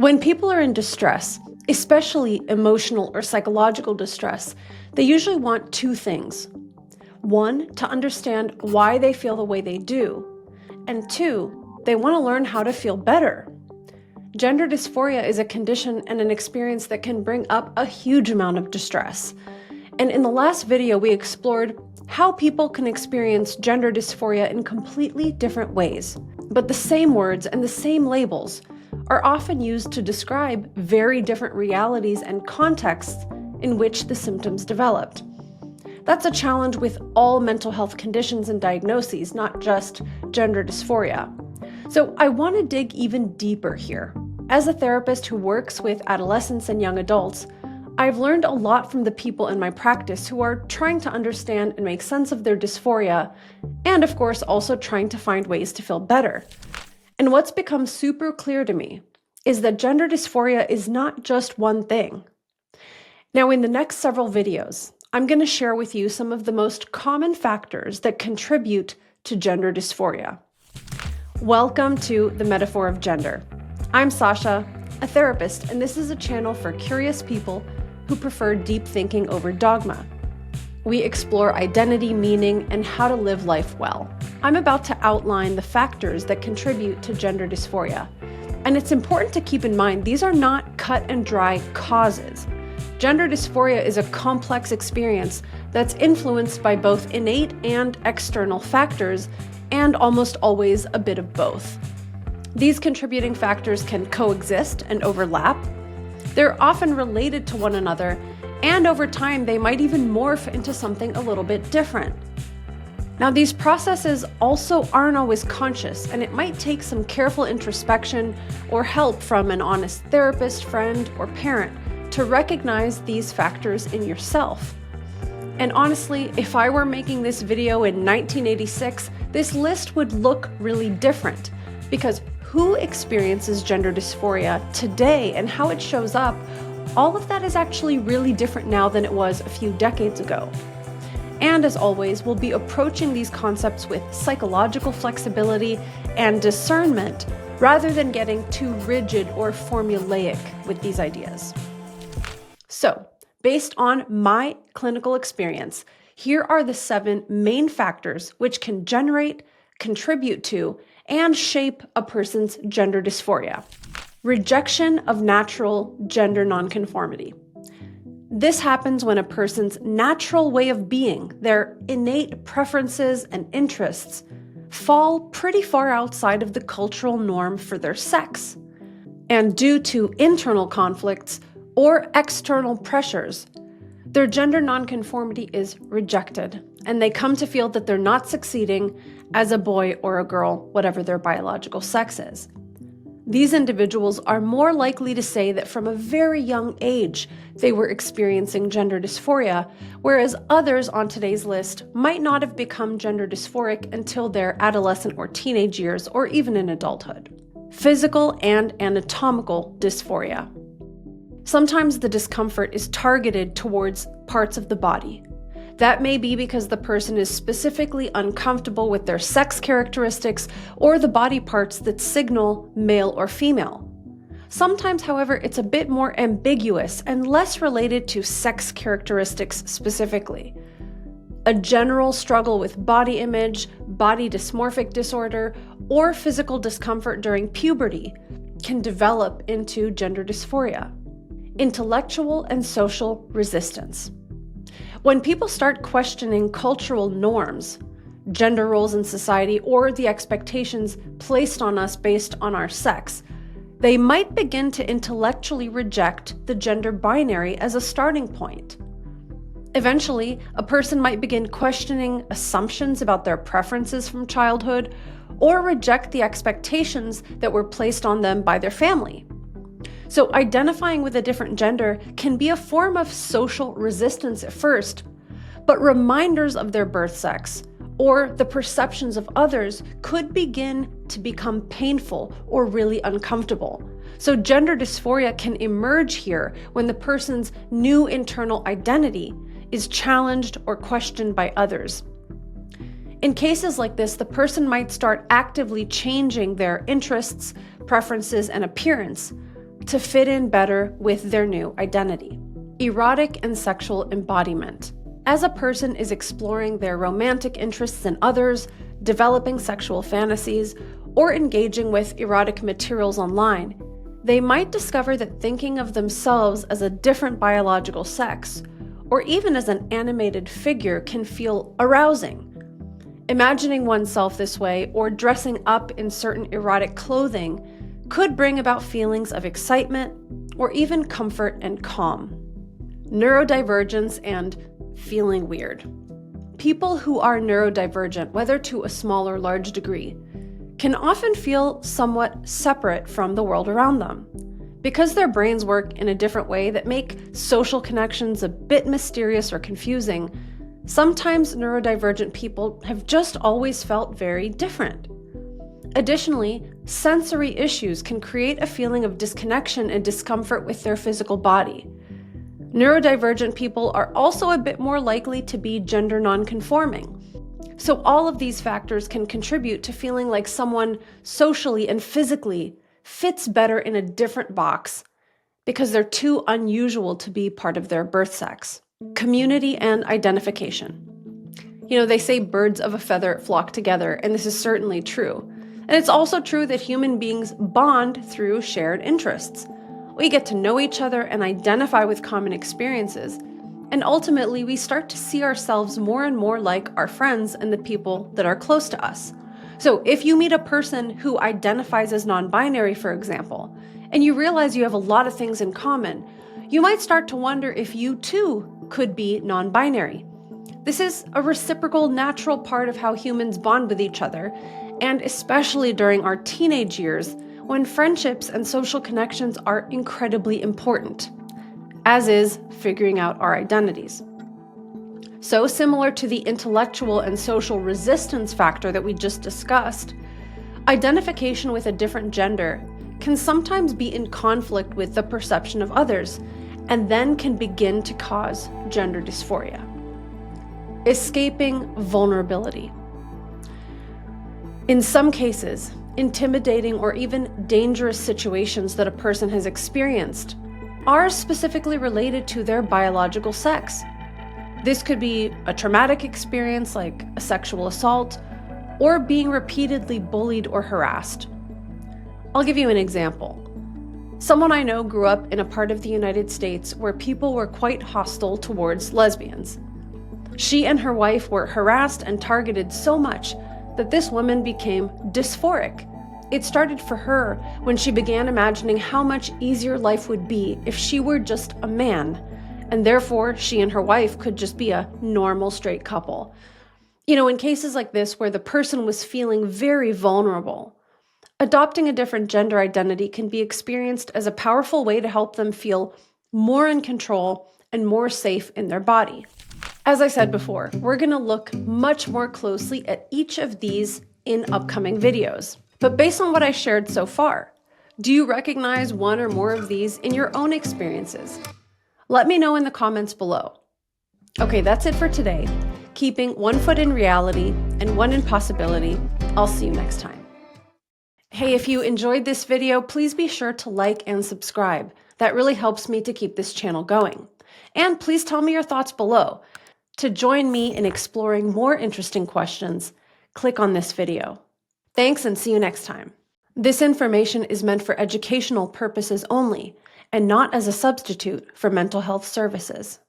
When people are in distress, especially emotional or psychological distress, they usually want two things. One, to understand why they feel the way they do. And two, they want to learn how to feel better. Gender dysphoria is a condition and an experience that can bring up a huge amount of distress. And in the last video, we explored how people can experience gender dysphoria in completely different ways. But the same words and the same labels are often used to describe very different realities and contexts in which the symptoms developed. That's a challenge with all mental health conditions and diagnoses, not just gender dysphoria. So I want to dig even deeper here. As a therapist who works with adolescents and young adults, I've learned a lot from the people in my practice who are trying to understand and make sense of their dysphoria, and of course also trying to find ways to feel better. And what's become super clear to me is that gender dysphoria is not just one thing. Now, in the next several videos, I'm going to share with you some of the most common factors that contribute to gender dysphoria. Welcome to The Metaphor of Gender. I'm Sasha, a therapist, and this is a channel for curious people who prefer deep thinking over dogma. We explore identity, meaning, and how to live life well. I'm about to outline the factors that contribute to gender dysphoria. And it's important to keep in mind these are not cut and dry causes. Gender dysphoria is a complex experience that's influenced by both innate and external factors, and almost always a bit of both. These contributing factors can coexist and overlap. They're often related to one another, and over time they might even morph into something a little bit different. Now, these processes also aren't always conscious, and it might take some careful introspection or help from an honest therapist, friend, or parent to recognize these factors in yourself. And honestly, if I were making this video in 1986, this list would look really different, because who experiences gender dysphoria today and how it shows up, all of that is actually really different now than it was a few decades ago. And as always, we'll be approaching these concepts with psychological flexibility and discernment rather than getting too rigid or formulaic with these ideas. So, based on my clinical experience, here are the 7 main factors which can generate, contribute to, and shape a person's gender dysphoria. Rejection of natural gender nonconformity. This happens when a person's natural way of being, their innate preferences and interests, fall pretty far outside of the cultural norm for their sex. And due to internal conflicts or external pressures, their gender nonconformity is rejected, and they come to feel that they're not succeeding as a boy or a girl, whatever their biological sex is. These individuals are more likely to say that from a very young age they were experiencing gender dysphoria, whereas others on today's list might not have become gender dysphoric until their adolescent or teenage years, or even in adulthood. Physical and anatomical dysphoria. Sometimes the discomfort is targeted towards parts of the body. That may be because the person is specifically uncomfortable with their sex characteristics or the body parts that signal male or female. Sometimes, however, it's a bit more ambiguous and less related to sex characteristics specifically. A general struggle with body image, body dysmorphic disorder, or physical discomfort during puberty can develop into gender dysphoria. Intellectual and social resistance. When people start questioning cultural norms, gender roles in society, or the expectations placed on us based on our sex, they might begin to intellectually reject the gender binary as a starting point. Eventually, a person might begin questioning assumptions about their preferences from childhood, or reject the expectations that were placed on them by their family. So identifying with a different gender can be a form of social resistance at first, but reminders of their birth sex or the perceptions of others could begin to become painful or really uncomfortable. So gender dysphoria can emerge here when the person's new internal identity is challenged or questioned by others. In cases like this, the person might start actively changing their interests, preferences, and appearance, to fit in better with their new identity. Erotic and sexual embodiment. As a person is exploring their romantic interests in others, developing sexual fantasies, or engaging with erotic materials online, they might discover that thinking of themselves as a different biological sex, or even as an animated figure, can feel arousing. Imagining oneself this way or dressing up in certain erotic clothing could bring about feelings of excitement or even comfort and calm. Neurodivergence and feeling weird. People who are neurodivergent, whether to a small or large degree, can often feel somewhat separate from the world around them. Because their brains work in a different way that make social connections a bit mysterious or confusing, sometimes neurodivergent people have just always felt very different. Additionally, sensory issues can create a feeling of disconnection and discomfort with their physical body. Neurodivergent people are also a bit more likely to be gender nonconforming. So all of these factors can contribute to feeling like someone socially and physically fits better in a different box because they're too unusual to be part of their birth sex. Community and identification. They say birds of a feather flock together, and this is certainly true. And it's also true that human beings bond through shared interests. We get to know each other and identify with common experiences, and ultimately we start to see ourselves more and more like our friends and the people that are close to us. So if you meet a person who identifies as non-binary, for example, and you realize you have a lot of things in common, you might start to wonder if you too could be non-binary. This is a reciprocal, natural part of how humans bond with each other, and especially during our teenage years, when friendships and social connections are incredibly important, as is figuring out our identities. So similar to the intellectual and social resistance factor that we just discussed, identification with a different gender can sometimes be in conflict with the perception of others, and then can begin to cause gender dysphoria. Escaping vulnerability. In some cases, intimidating or even dangerous situations that a person has experienced are specifically related to their biological sex. This could be a traumatic experience like a sexual assault, or being repeatedly bullied or harassed. I'll give you an example. Someone I know grew up in a part of the United States where people were quite hostile towards lesbians. She and her wife were harassed and targeted so much that this woman became dysphoric. It started for her when she began imagining how much easier life would be if she were just a man, and therefore she and her wife could just be a normal straight couple. In cases like this where the person was feeling very vulnerable, adopting a different gender identity can be experienced as a powerful way to help them feel more in control and more safe in their body. As I said before, we're going to look much more closely at each of these in upcoming videos. But based on what I shared so far, do you recognize one or more of these in your own experiences? Let me know in the comments below. Okay, that's it for today. Keeping one foot in reality and one in possibility. I'll see you next time. Hey, if you enjoyed this video, please be sure to like and subscribe. That really helps me to keep this channel going. And please tell me your thoughts below. To join me in exploring more interesting questions, click on this video. Thanks and see you next time. This information is meant for educational purposes only and not as a substitute for mental health services.